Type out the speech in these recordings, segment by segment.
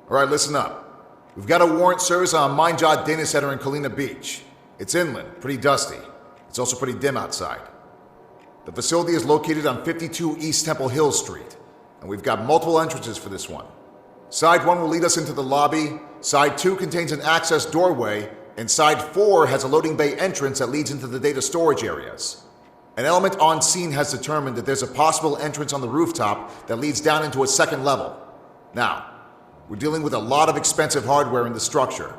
Alright, listen up. We've got a warrant service on a mine-jot data center in Kalina Beach. It's inland, pretty dusty. It's also pretty dim outside. The facility is located on 52 East Temple Hill Street, and we've got multiple entrances for this one. Side 1 will lead us into the lobby, Side 2 contains an access doorway, and Side 4 has a loading bay entrance that leads into the data storage areas. An element on scene has determined that there's a possible entrance on the rooftop that leads down into a second level. Now, we're dealing with a lot of expensive hardware in the structure.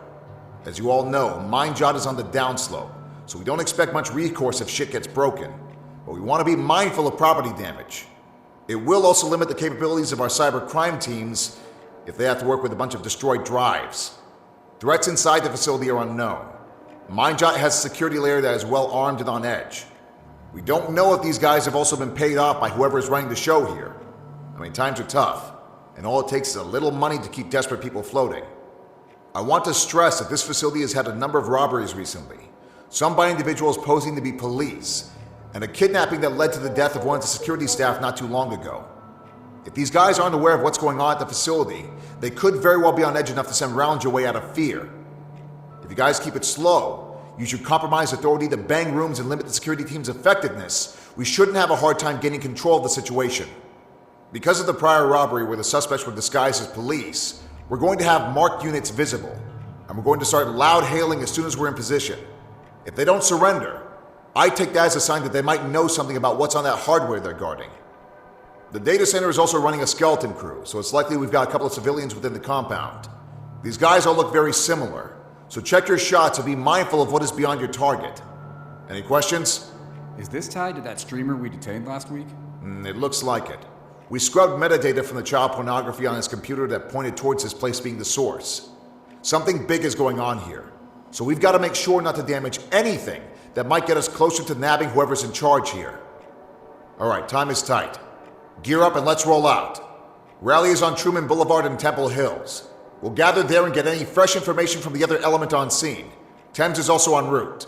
As you all know, mine-jot is on the downslope, so we don't expect much recourse if shit gets broken. But we want to be mindful of property damage. It will also limit the capabilities of our cyber crime teams if they have to work with a bunch of destroyed drives. Threats inside the facility are unknown. mine-jot has a security layer that is well armed and on edge. We don't know if these guys have also been paid off by whoever is running the show here. I mean, times are tough, and all it takes is a little money to keep desperate people floating. I want to stress that this facility has had a number of robberies recently, some by individuals posing to be police, and a kidnapping that led to the death of one of the security staff not too long ago. If these guys aren't aware of what's going on at the facility, they could very well be on edge enough to send rounds your way out of fear. If you guys keep it slow, you should compromise authority to bang rooms and limit the security team's effectiveness. We shouldn't have a hard time gaining control of the situation. Because of the prior robbery where the suspects were disguised as police, we're going to have marked units visible, and we're going to start loud hailing as soon as we're in position. If they don't surrender, I take that as a sign that they might know something about what's on that hardware they're guarding. The data center is also running a skeleton crew, so it's likely we've got a couple of civilians within the compound. These guys all look very similar, so check your shots and be mindful of what is beyond your target. Any questions? Is this tied to that streamer we detained last week? It looks like it. We scrubbed metadata from the child pornography on his computer that pointed towards this place being the source. Something big is going on here, so we've got to make sure not to damage anything that might get us closer to nabbing whoever's in charge here. Alright, time is tight. Gear up and let's roll out. Rally is on Truman Boulevard and Temple Hills. We'll gather there and get any fresh information from the other element on scene. Thames is also en route.